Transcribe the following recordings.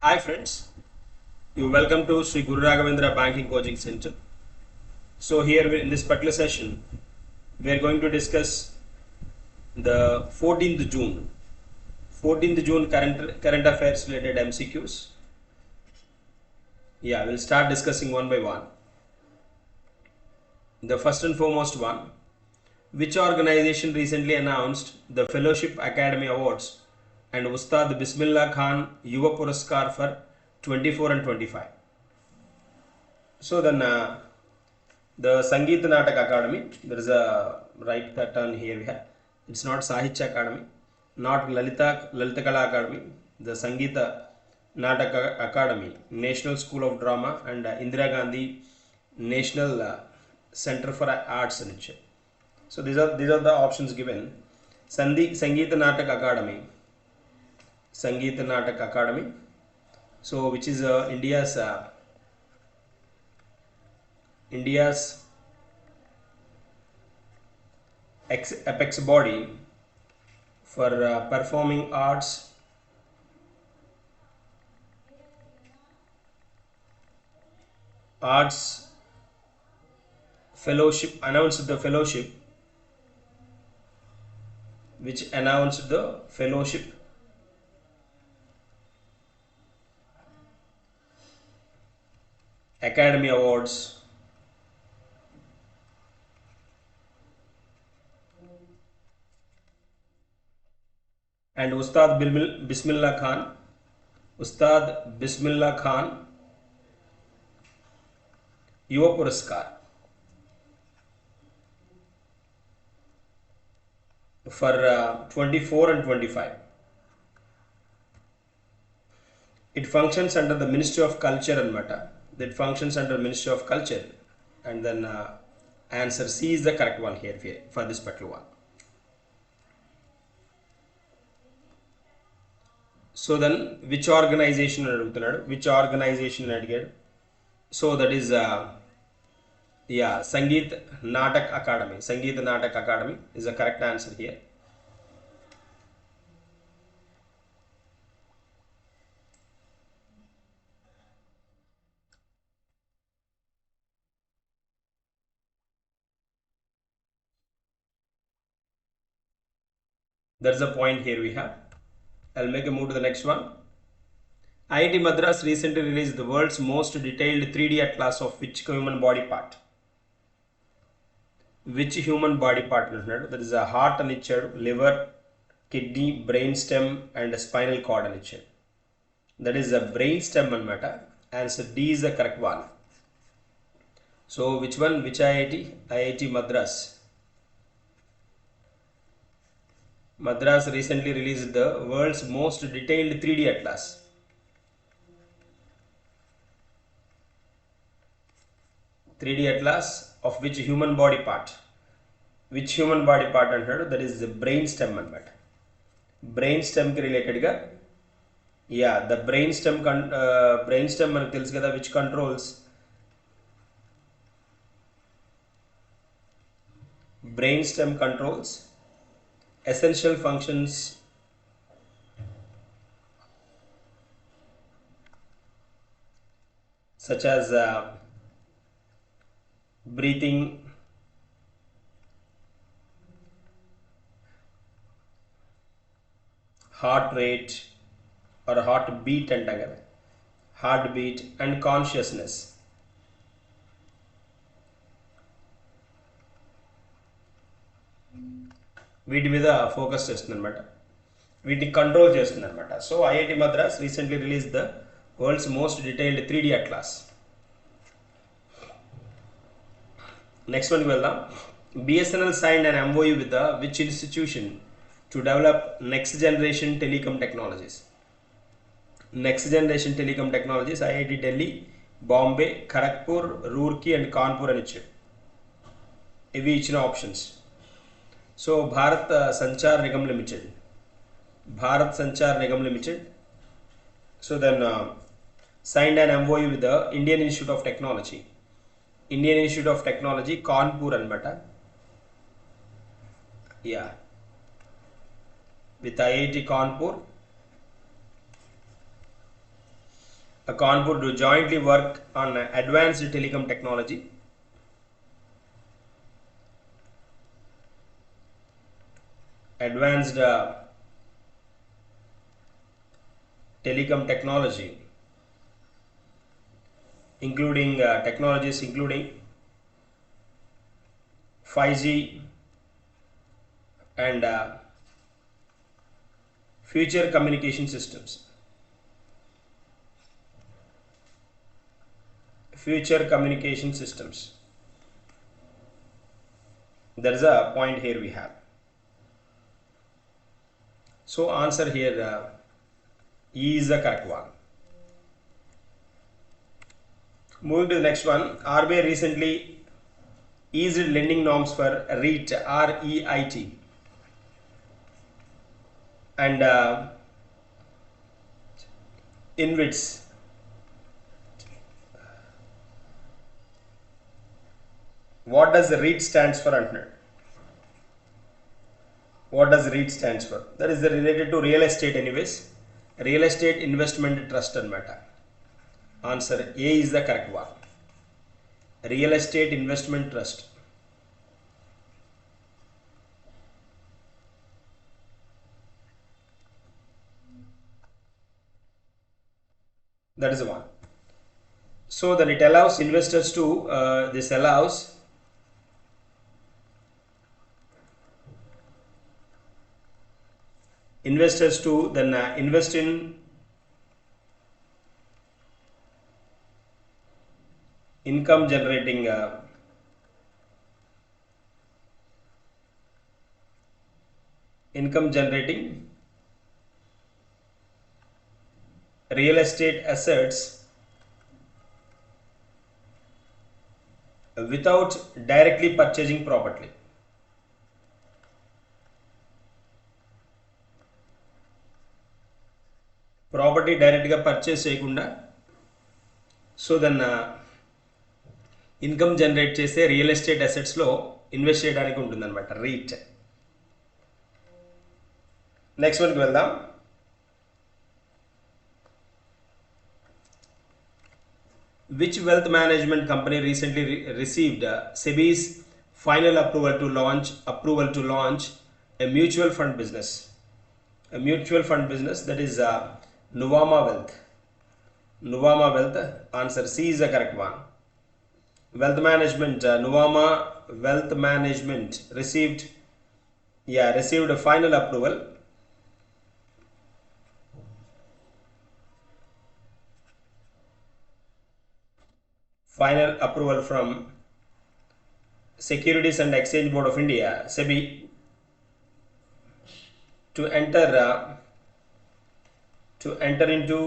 Hi friends, you welcome to Sri Guru Raghavendra Banking Coaching Center. So here in this particular session, we are going to discuss the 14th June, 14th June current affairs related MCQs. Yeah, we'll start discussing one by one. The first and foremost one, which organization recently announced the Fellowship Academy Awards and Ustad Bismillah Khan Yuva Puraskar for 24 and 25? So then the Sangeet Natak Academy, there is a right turn here we have. It's not Sahitya Academy, not Lalita Kala Academy, the Sangeeta Natak Academy, National School of Drama and Indira Gandhi National Center for Arts and Culture. So these are the options given. Sangeet Natak Academy, Sangeet Natak Academy. So which is India's apex body for performing arts, fellowship, announced the fellowship, which announced the fellowship Academy Awards and Ustad Bismillah Khan Yuva Puraskar for 24 and 25. It functions under the Ministry of Culture and Matter. That functions under Ministry of Culture, and then answer C is the correct one here for this particular one. So then, which organization adugutunnadu? Which organization adigaru? So that is Sangeet Natak Academy. Sangeet Natak Academy is the correct answer here. That's the point here we have. I'll make a move to the next one. IIT Madras recently released the world's most detailed 3D atlas of which human body part? Which human body part? That is a heart and liver, kidney, brain stem and spinal cord and that is a brain stem and matter. Answer D is the correct one. So which one? Which IIT? IIT Madras. Madras recently released the world's most detailed 3D atlas. Of which human body part? Which human body part antadu? That is the brain stem anamata. Brain stem ki related ga, the brain stem manaku telusu kada, which controls brain stem controls essential functions such as breathing, heart rate or heartbeat and consciousness. వీటి మీద focus చేస్తుంది అనమాట, వీటిని control చేస్తుంది అనమాట. So IIT Madras recently release the world's most detailed 3D atlas. Next వన్కి వెళ్దాం. BSNL signed and MOU with which institution to develop next generation telecom technologies? Next generation telecom technologies IIT Delhi, Bombay, Kharagpur, Roorkee and Kanpur అని ఇచ్చారు. ఇవి ఇచ్చిన options. So Bharat Sanchar Nigam limited. So then signed an MOU with the Indian Institute of Technology, Kanpur anamata. With IIT Kanpur Kanpur to jointly work on advanced telecom technology. Advanced telecom technology, including technologies including 5G and future communication systems. Future communication systems. There is a point here we have. So answer here E is the correct one. Moving to the next one, RBI recently eased lending norms for REIT, R-E-I-T, and InvITs. What does the REIT stands for, Antner? What does REIT stands for? That is related to real estate anyways. Real estate investment trust and matter. Answer A is the correct one. Real estate investment trust. That is the one. So then it allows investors to, this allows investors to then invest in income generating real estate assets without directly purchasing property. Property direct గా purchase చేయకుండా so then income generate చేసే real estate assets లో invest చేయడానికి ఉంటుందన్నమాట రీట్. Next వన్కి వెళ్దాం. Which wealth management company recently received SEBI's final approval to launch a mutual fund business? A mutual fund business, that is Nuvama Wealth. Nuvama Wealth. Answer C is the correct one. Wealth management, Nuvama Wealth Management received a final approval. Final approval from Securities and Exchange Board of India, SEBI, to enter into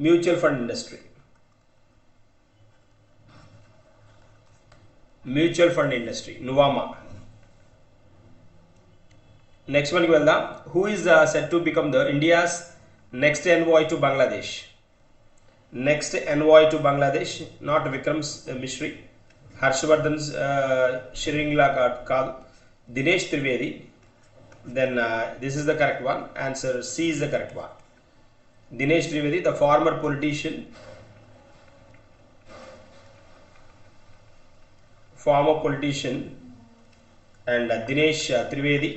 mutual fund industry. Mutual fund industry, Nuvama. Next one, who is set to become the India's next envoy to Bangladesh? Next envoy to Bangladesh, not Vikram's Mishri, Harshvardhan's Shringla Kaadu, Dinesh Trivedi. Then this is the correct one. Answer C is the correct one. Dinesh Trivedi, the former politician, and Dinesh Trivedi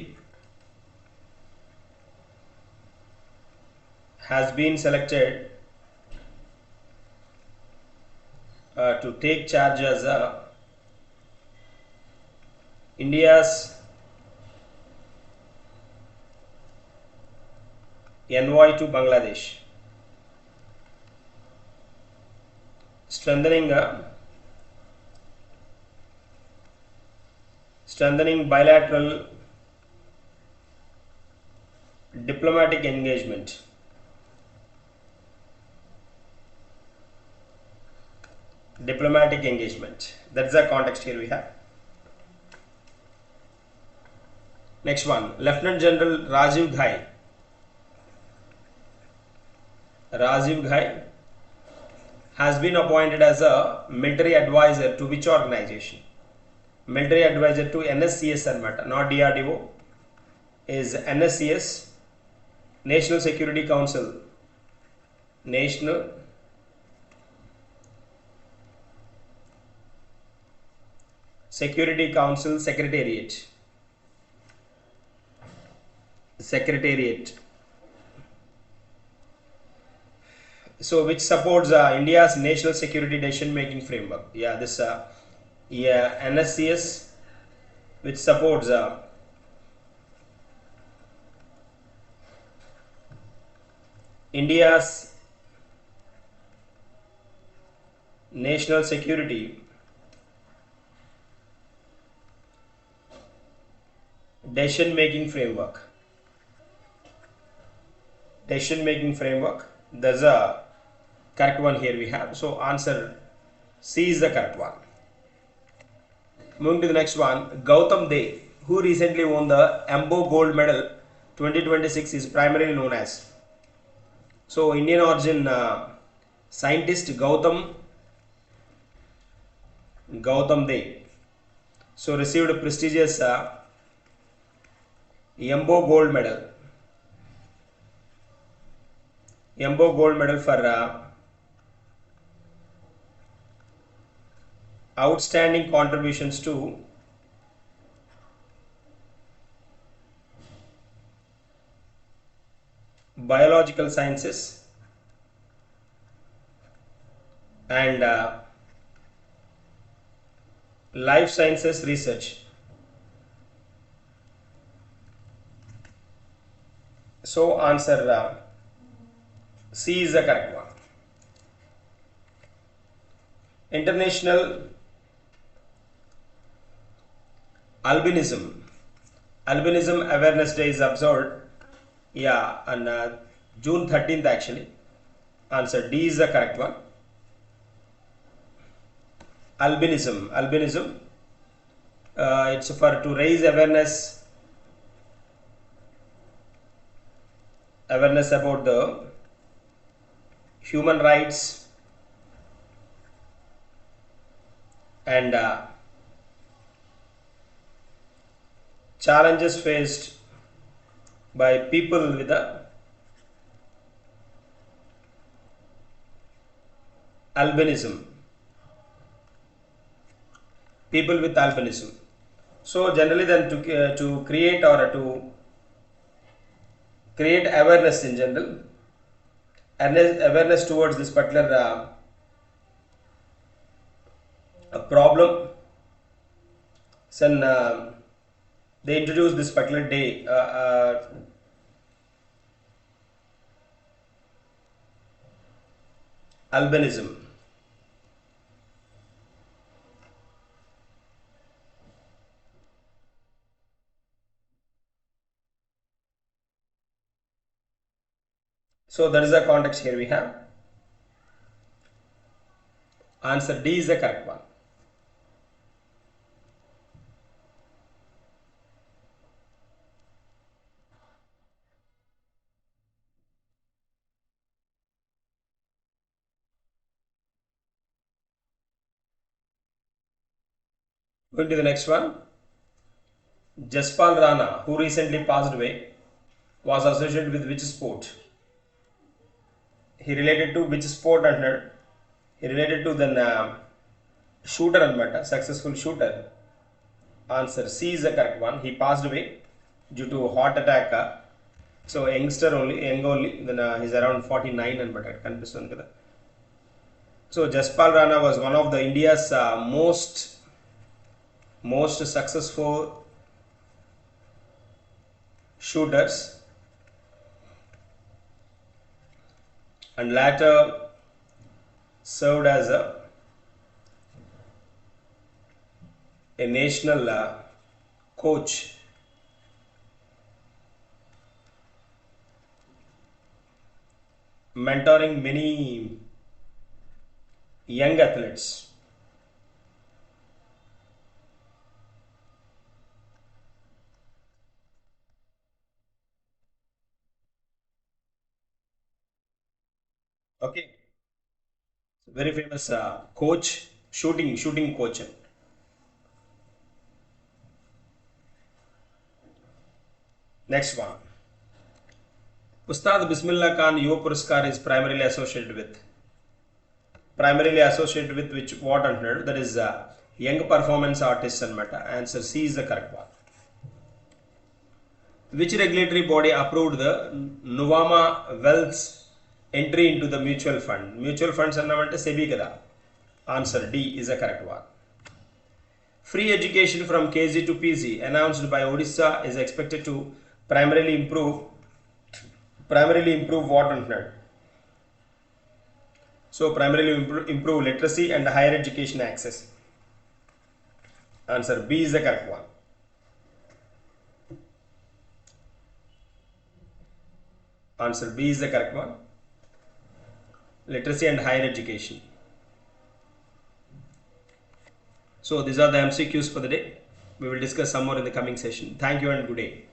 has been selected to take charge as India's envoy to Bangladesh, strengthening bilateral diplomatic engagement. Diplomatic engagement. That's the context here we have. Next one, Lieutenant General Rajiv Ghai has been appointed as a military advisor to which organization? Military advisor to NSCS anamata, not DRDO, is NSCS, National Security Council National Security Council Secretariat. Secretariat. So which supports India's national security decision making framework. Yeah, this NSCS, which supports India's national security decision making framework. Decision making framework. There's a correct one here we have. So answer C is the correct one. Moving to the next one, Gautam De, who recently won the EMBO Gold Medal 2026, is primarily known as. So Indian origin scientist Gautam De. So received a prestigious EMBO Gold Medal. EMBO Gold Medal for outstanding contributions to biological sciences and life sciences research. So answer C is the correct one. International Albinism Awareness Day is observed, yeah, on June 13th actually. Answer D is the correct one. Albinism, it's for to raise awareness about the human rights and challenges faced by people with albinism. People with albinism. So generally, then to create or to create awareness in general, awareness towards this particular a problem. Then they introduced this particular day. Albinism. So that is the context here we have. Answer D is the correct one. Going to the next one. Jaspal Rana, who recently passed away, was associated with which sport? He related to which sport and he related to the shooter and successful shooter. Answer C is the correct one. He passed away due to heart attack. So youngster only, young only. Then he's around 49 and but so Jaspal Rana was one of the India's most successful shooters, and later served as a national coach. Mentoring many young athletes. Okay, very famous coach, shooting coach. Next one. Ustad Bismillah Khan Yuva Puraskar is primarily associated with which what antunnadu, that is young performance artists anamata. Answer C is the correct one. Which regulatory body approved the Nuvama Wealth's entry into the mutual fund? Mutual funds annamante SEBI kada. Answer D is the correct one. Free education from KG to PG announced by Odisha is expected to primarily improve what antunnadu. So primarily improve literacy and higher education access. Answer B is the correct one. Answer B is the correct one. Literacy and higher education. So these are the MCQs for the day. We will discuss some more in the coming session. Thank you and good day.